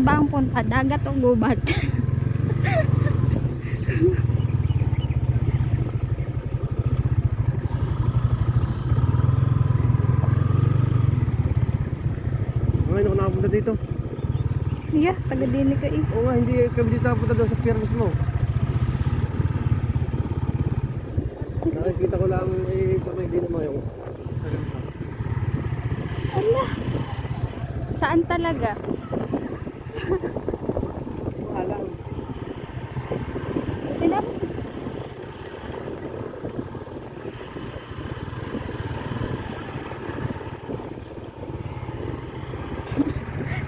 ba ang punta? Dagat o gubat? Ngayon ako nakapunta dito. Yeah, taga-dinig ka eh. Oo nga, hindi kami dito nakapunta doon sa pier mismo. Nakikita ko lang kamay din mo yung Ala. Saan talaga? alam. Sila?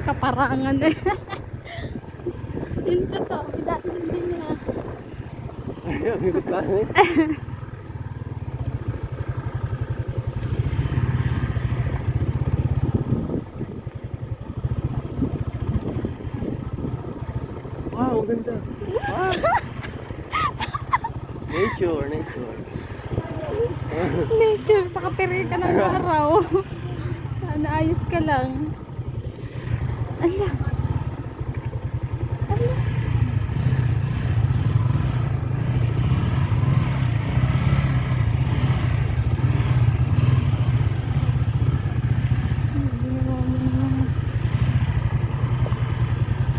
Kaparangan eh. Yun to. Dati din niya. Ayun, hirap lang eh. Wow, ganda. Wow. Nature. Nature, sa kapiri ka ng araw. Sana ayos ka lang. Ala. Ala.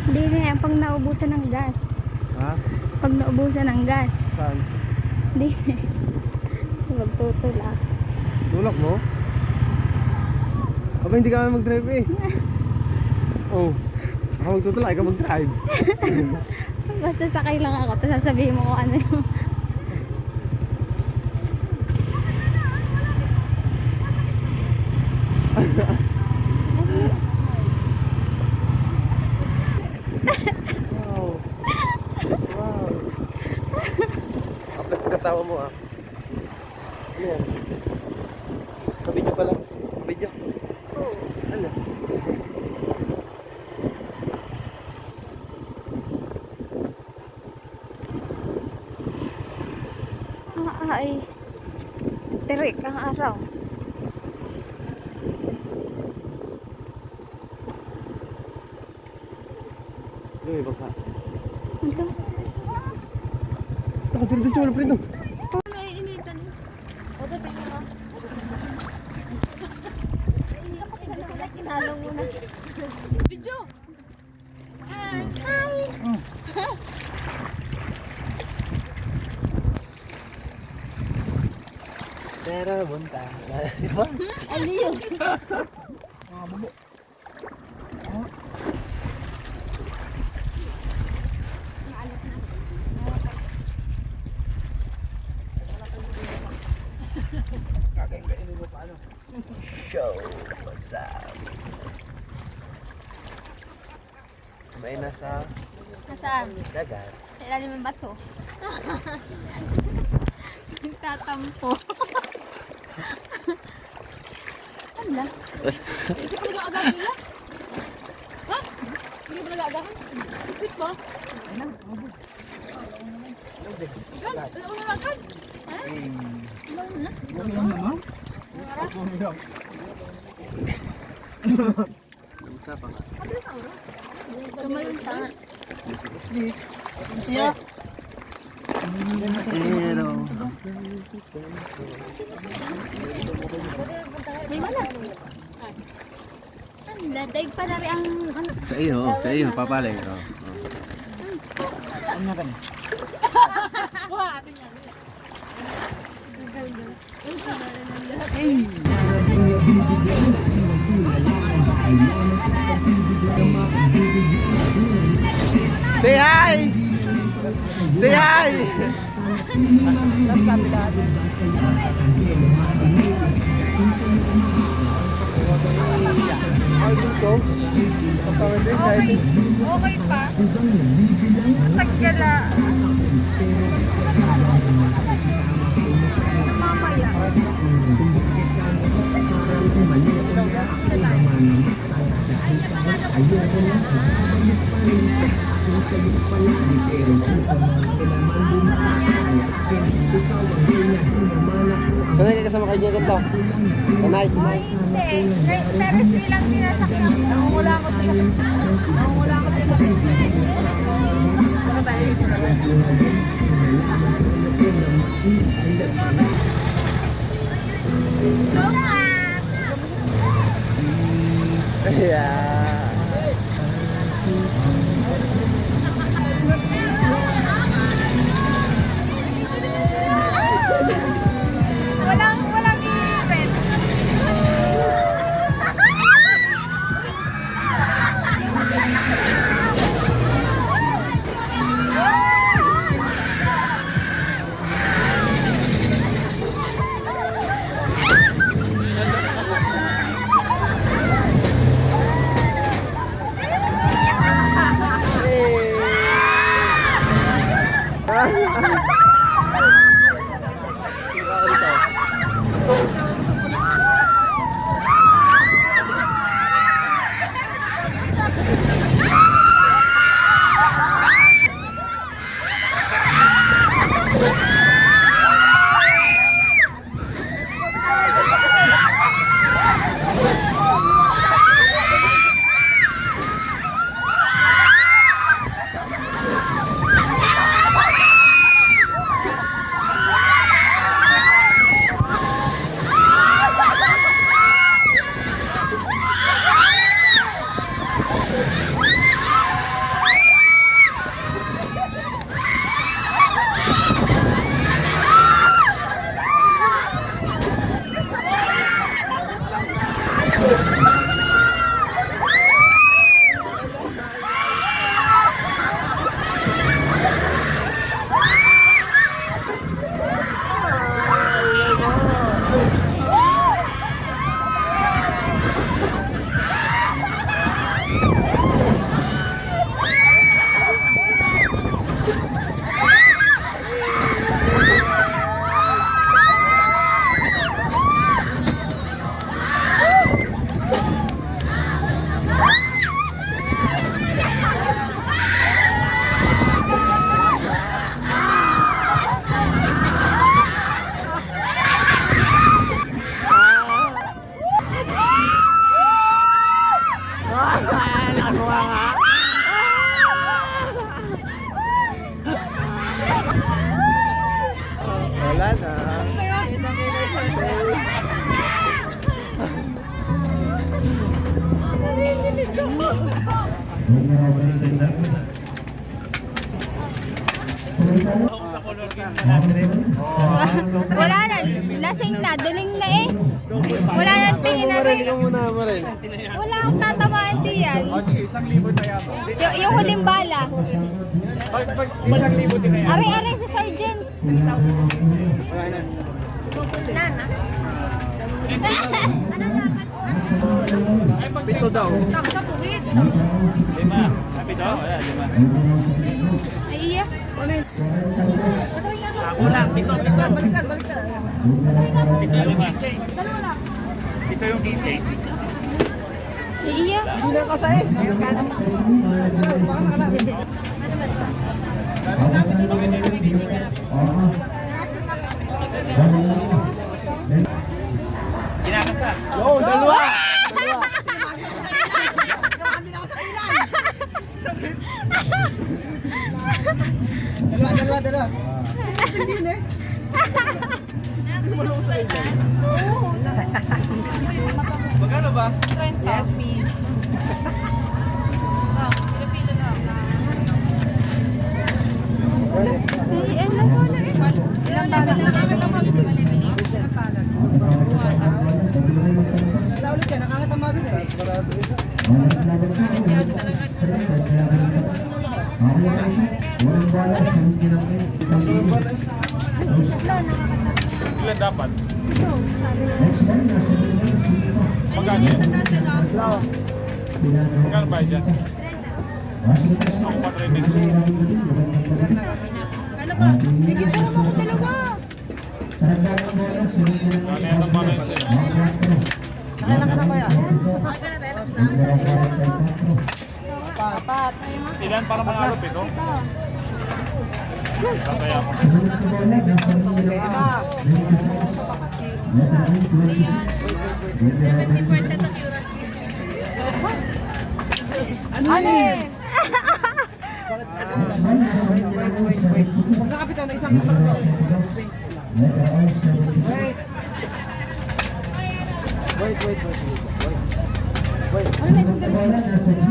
Hindi na yan pag naubusan ng gas. Ha? Pag naubusan ng gas. Saan? Hindi na. Magtutulak. Tulak mo? Aba, hindi ka mag-drive eh. Oh. Ako magtutulak, ikaw mag-drive. Basta sakay lang ako, tapos sasabihin mo kung ano yung... Wow. Wow. Kapit katawa mo ah. Ano yan? Kabidyo pala. Kabidyo. Oo. Ano? Ay. Terik ang araw. Yung ibang ka. Ito. Nakatulog dito, wala pa rin ito. Ito na iinitan. O, dapat mo na. Kinalo muna. Video! Hi! Pero bunta. Diba? Aliyo! Mga bubo. Kakain mo pa ano? Show! What's up? May nasa Nasaan? dagat. Sa ilalim ng bato. Tatampo. Ala. Hindi pa nag-aagahan nila? Ha? Hindi pa nag-aagahan? Wait ba? Yan, wala ko na agad. Ha? Wala na? Isa pa nga. Tumalun sa nga. Siya. Pero May wala. Daig pa na rin ang... sa iyo, papalay. Ano ka? Say hi! Say hi! Okay pa. Taggala. Mamaya. Sanay ka kasama kay Jacob to? Sanay? Ay, hindi. Pero hindi lang sinasakyan. Nangungula ko sa Nangungula ko sa Yeah. Walang event. Wala na. Wala na. Lasing na. Duling na eh. Wala na tingin na rin. Ikaw muna, Marel. Wala akong tatamaan diyan. Sige, 1,000 na yan. Yung huling bala. Pag 1,000 din na yan. Are-are sa sergeant. Nana. Ay, pag 7 daw. Sa tuwid. 5. Sabi daw, ayan, 5. Ay, iya. Kulang, 7. Baliktad. 7, 5. Dalawa lang. Ito yung DJ. Ay, iya. Hindi na kasay. Kinakasa. Yo, dalawa. Dalawa. Magkano ba? 30. Yes, me. Ay, alam mo na eh. Ilang balag na Ilan dapat? Magkano yan? Magkano ba dyan? Ako pa rin din. Ano ba? Bigyan mo ako dalawa. Ano yan ang mga yun? Nakailan ka na ba yan? Ilan para mangalop ito? Tataya mo. Sumunod na bola, nasa linya ng A. 26. Letter A, 26. Letter A, 26. Ano eh? Next one, nasa linya ng O, 72. Magkakapit na isang Letter A, 72. Letter O, 72. Wait. Sumunod na bola, nasa G,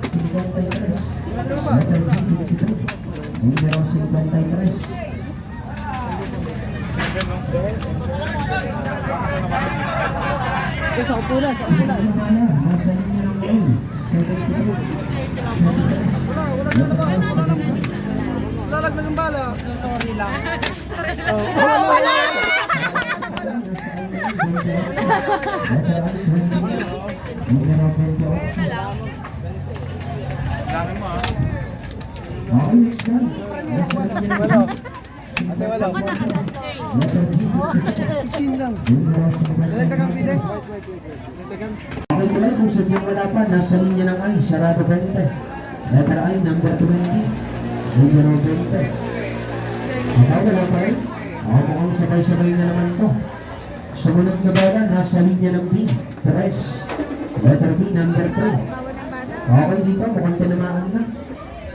53. Letter G, 53. Numero 53. Seven, no? Sa upulan. Sumunod na bola, nasa linya ng A, 72. 73. Letter O, 73. Lalaglag ang bala. Sorry lang. Wala! Numero 28. Dami mo, ah. Okay, next one. Nasa linya ng Wala. G, Ate, wala. letter G, 15 lang. numero 73. Dagdagan, pili. Dagdagan. Okay tuloy kung sadyang wala pa, nasa linya ng I, sarado 20. Letter I, number 20. Numero 20. Okay, wala pa rin. Okay, mukhang sabay-sabay na naman to. Sumunod na bola, nasa linya ng B, 3. Letter B, number 3. Okay, dito, mukhang tinamaan na.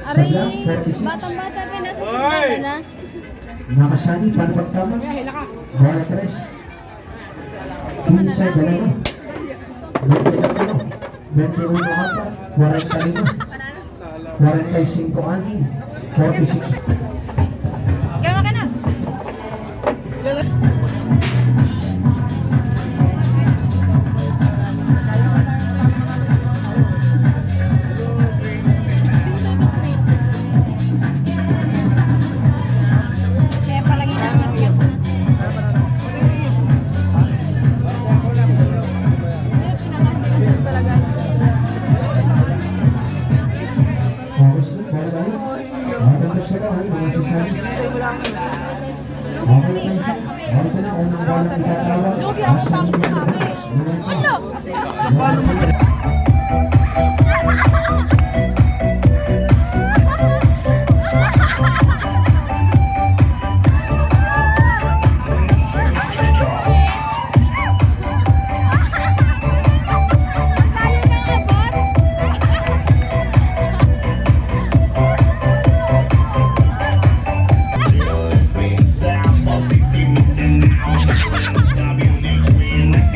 Sa Aray, black, 46. batang-bata pa nasa simbahan na. Nakasali, paano pagtama? Bola 3. 15, dalawa. 21 ata, 45. 45 aning, 46. Gama ka na. Kaya pala ginamit niya po. Tapos na, bola tayo. Matapos sa bahay, mga sisali. Okay, attention. Ito na, unang bola ang itatawag. Nasa linya ng A, number 2. Stop, I'll see you now. Stop you,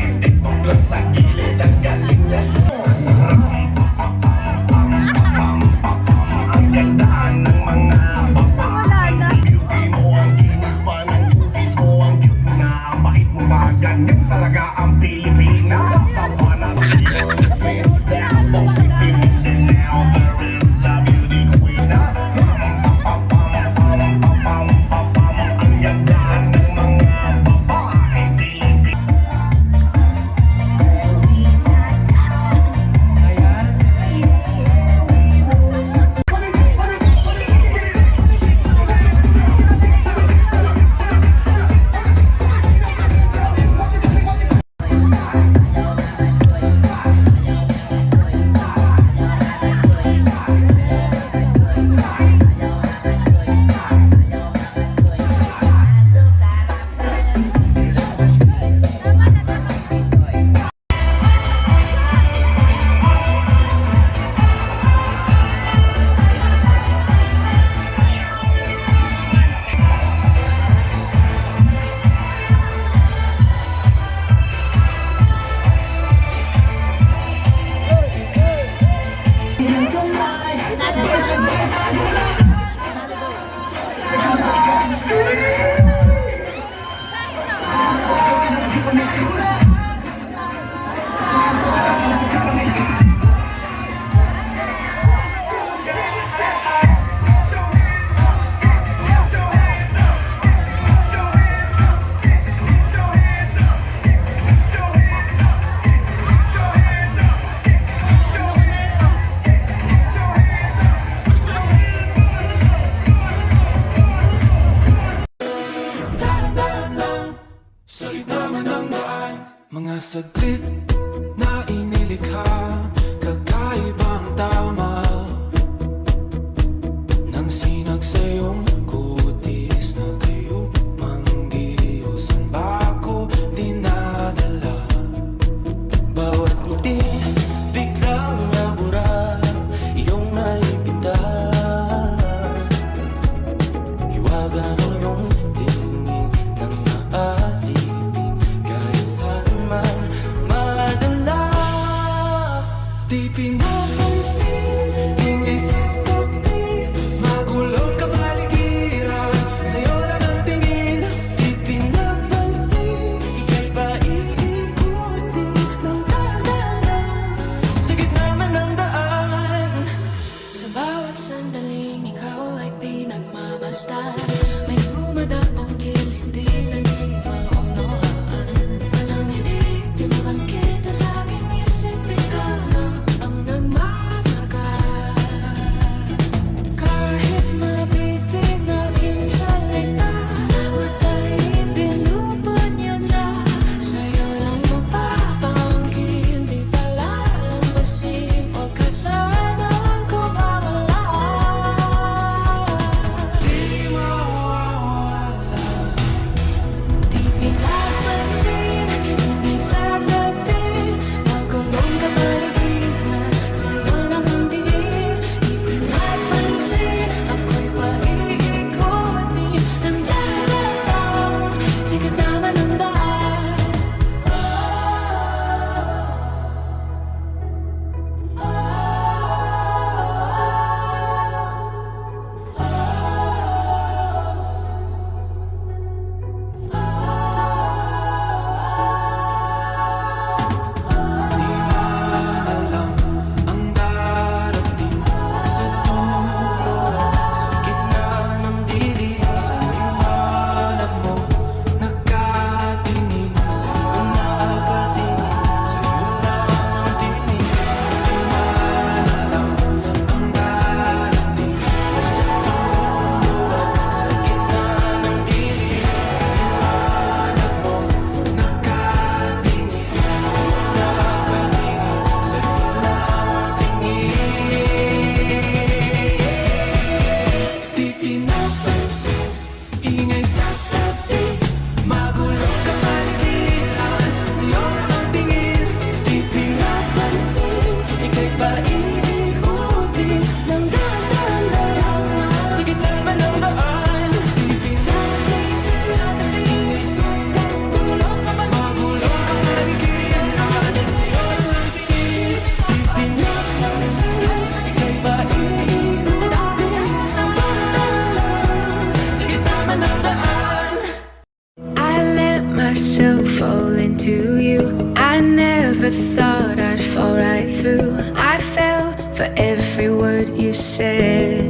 said.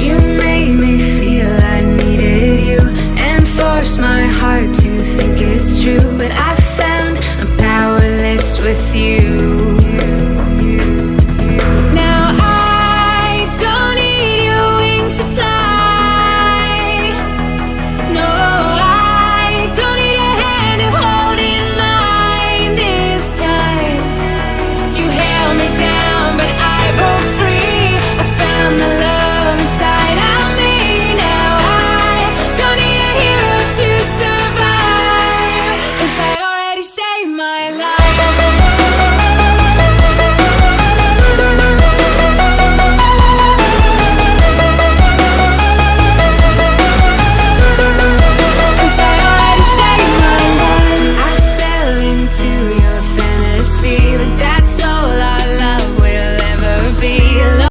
You made me feel I needed you and forced my heart to think it's true, but I found I'm powerless with you.